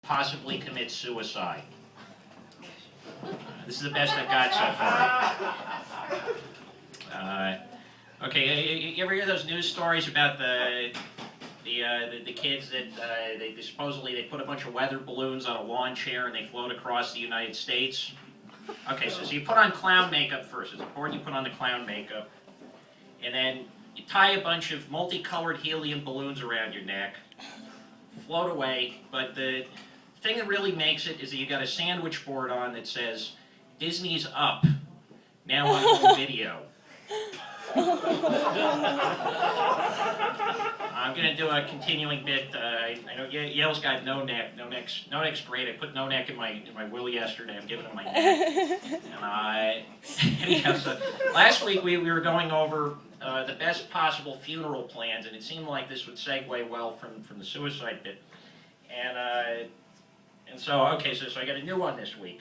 possibly commit suicide. This is the best I've got so far. Okay, you ever hear those news stories about the kids that they supposedly they put a bunch of weather balloons on a lawn chair and they float across the United States? Okay, so you put on clown makeup first. It's important you put on the clown makeup, and then you tie a bunch of multicolored helium balloons around your neck, float away. But the thing that really makes it is that you got a sandwich board on that says Disney's Up, now on home video. I'm going to do a continuing bit. I know Yale's got no neck. No neck's great. I put no neck in my will yesterday. I'm giving him my neck. And anyhow, so last week we were going over the best possible funeral plans, and it seemed like this would segue well from the suicide bit. And so okay, so I got a new one this week.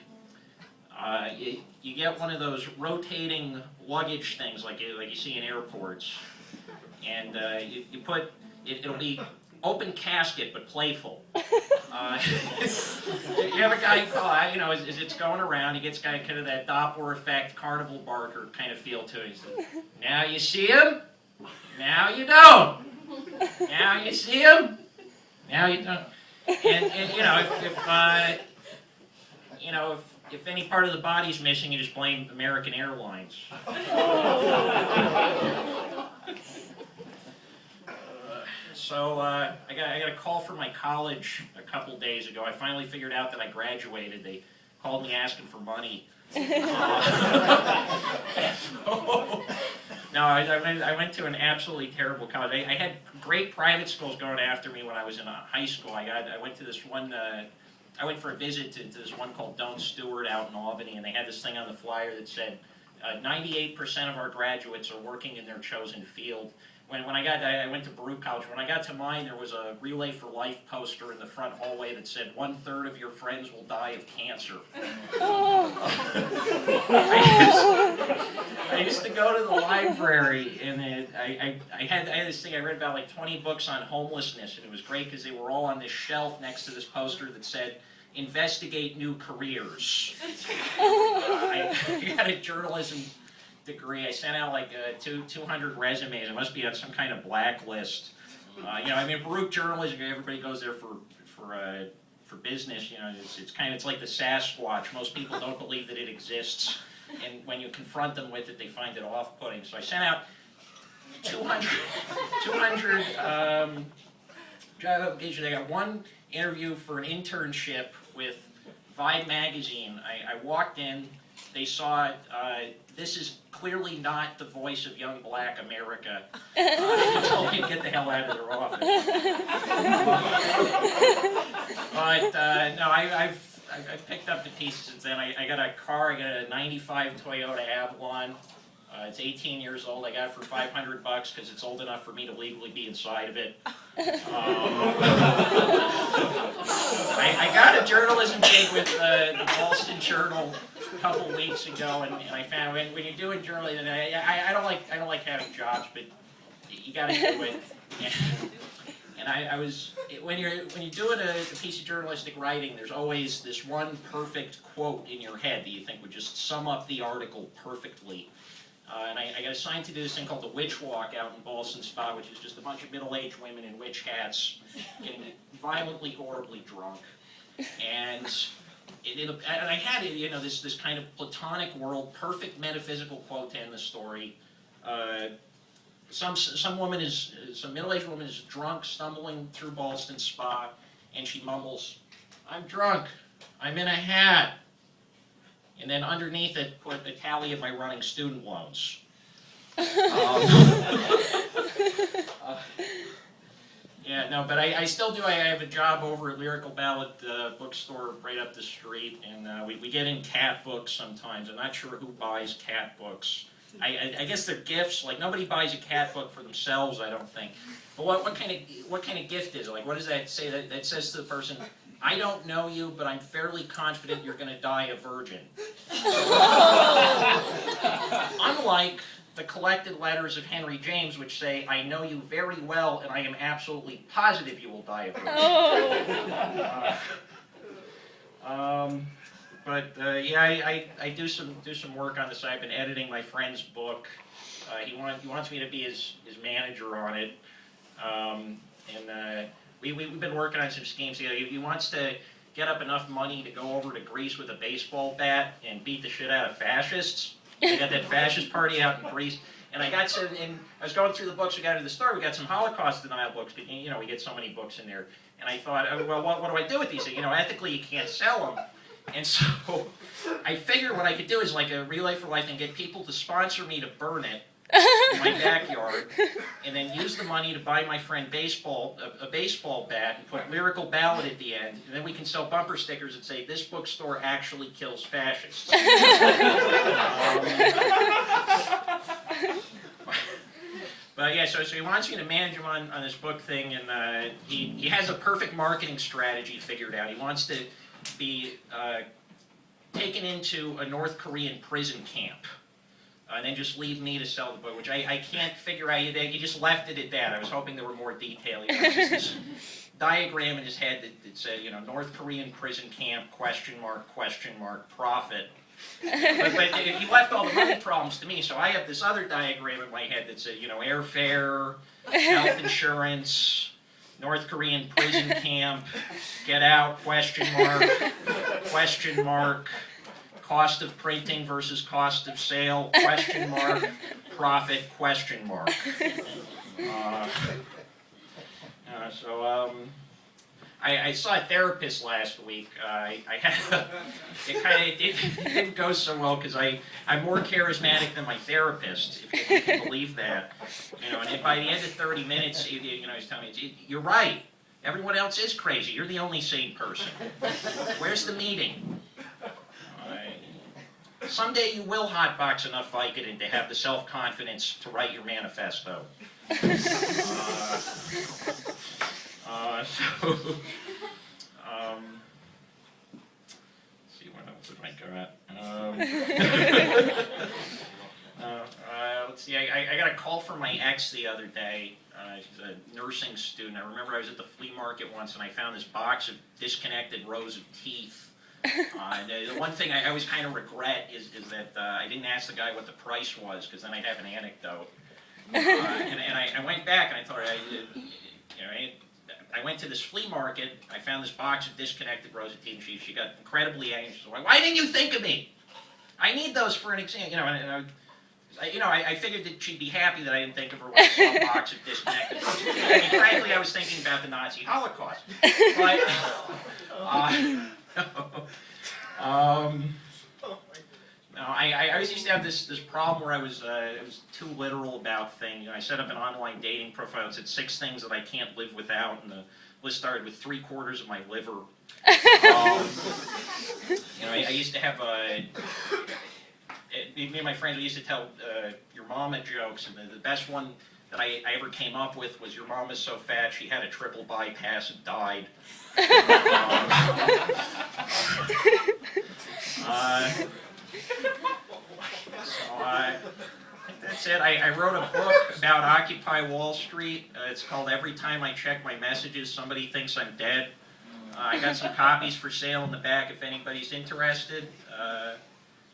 You get one of those rotating luggage things like you see in airports, and you put it'll be open casket but playful. You have a guy call out, as it's going around, he gets kind of that Doppler effect, carnival barker kind of feel to it. He says, "Now you see him, now you don't. Now you see him, now you don't." And if any part of the body's missing, you just blame American Airlines. So I got a call from my college a couple days ago. I finally figured out that I graduated. They called me asking for money. No, I went to an absolutely terrible college. I had great private schools going after me when I was in high school. I went to this one. I went for a visit to this one called Don't Stewart out in Albany, and they had this thing on the flyer that said 98% of our graduates are working in their chosen field. When I went to Baruch College. When I got to mine, there was a Relay for Life poster in the front hallway that said 1/3 of your friends will die of cancer. I used to go to the library, and I had this thing. I read about like 20 books on homelessness, and it was great because they were all on this shelf next to this poster that said, "Investigate new careers." I got a journalism degree. I sent out like 200 resumes. It must be on some kind of blacklist. Baruch journalism. Everybody goes there for business. It's like the Sasquatch. Most people don't believe that it exists, and when you confront them with it, they find it off-putting. So I sent out 200 job applications. I got one interview for an internship with Vibe magazine. I walked in. They saw this is clearly not the voice of young black America. They told me to get the hell out of their office. But no, I've picked up the pieces since then. I got a car. I got a '95 Toyota Avalon. It's 18 years old. I got it for $500 because it's old enough for me to legally be inside of it. I got a journalism gig with the Boston Journal a couple weeks ago, and I found when you're doing journalism, I don't like having jobs, but you got to do it. And I was when you're doing a piece of journalistic writing, there's always this one perfect quote in your head that you think would just sum up the article perfectly. And I got assigned to do this thing called the Witch Walk out in Ballston Spa, which is just a bunch of middle-aged women in witch hats getting violently, horribly drunk. And I had this kind of platonic world, perfect metaphysical quote to end the story. Some middle-aged woman is drunk, stumbling through Ballston Spa, and she mumbles, "I'm drunk. I'm in a hat." And then underneath it, put a tally of my running student loans. But I still do. I have a job over at Lyrical Ballad bookstore right up the street, and we get in cat books sometimes. I'm not sure who buys cat books. I guess they're gifts. Like nobody buys a cat book for themselves, I don't think. But what kind of gift is it? Like what does that say? That says to the person, "I don't know you, but I'm fairly confident you're going to die a virgin." Unlike the collected letters of Henry James, which say, "I know you very well, and I am absolutely positive you will die a virgin." but yeah, I do some work on the side. I've been editing my friend's book. He wants me to be his manager on it, and we've been working on some schemes. He wants to get up enough money to go over to Greece with a baseball bat and beat the shit out of fascists. They got that fascist party out in Greece. And I was going through the books. We got to the store. We got some Holocaust denial books. But, you know, we get so many books in there. And I thought, well, what do I do with these? You know, ethically, you can't sell them. And so I figured what I could do is like a Relay for Life and get people to sponsor me to burn it in my backyard, and then use the money to buy my friend a baseball bat and put Lyrical Ballad at the end, and then we can sell bumper stickers that say, "This bookstore actually kills fascists." But yeah, so he wants me to manage him on this book thing, and he has a perfect marketing strategy figured out. He wants to be taken into a North Korean prison camp. And then just leave me to sell the book, which I can't figure out. You just left it at that. I was hoping there were more detail. You know, just this diagram in his head that said, you know, North Korean prison camp, question mark, profit. But he left all the money problems to me, so I have this other diagram in my head that said, you know, airfare, health insurance, North Korean prison camp, get out, question mark, cost of printing versus cost of sale, question mark, profit, question mark. I saw a therapist last week. It didn't go so well because I'm more charismatic than my therapist, if you can believe that. You know, and by the end of 30 minutes, he's telling me, "You're right. Everyone else is crazy. You're the only sane person. Where's the meeting? Someday you will hotbox enough Vicodin to have the self-confidence to write your manifesto." Let's see, what else did I got? Let's see, I got a call from my ex the other day. She's a nursing student. I remember I was at the flea market once and I found this box of disconnected rows of teeth. And the one thing I always kind of regret is that I didn't ask the guy what the price was, because then I'd have an anecdote. And I went back and I thought, I went to this flea market. I found this box of disconnected rows of teeth, and she got incredibly anxious. Why didn't you think of me? I need those for an exam. I figured that she'd be happy that I didn't think of her when I saw a box of disconnected rows of teeth. I mean, frankly, I was thinking about the Nazi Holocaust. But, no, I always used to have this problem where I was too literal about things. You know, I set up an online dating profile that said 6 things that I can't live without, and the list started with 3/4 of my liver. I used to have me and my friends, we used to tell your mama jokes, and the best one that I ever came up with was, "Your mom is so fat she had a triple bypass and died." That's it. I wrote a book about Occupy Wall Street. It's called "Every Time I Check My Messages, Somebody Thinks I'm Dead." I got some copies for sale in the back if anybody's interested.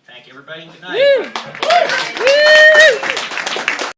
Thank you, everybody, and good night.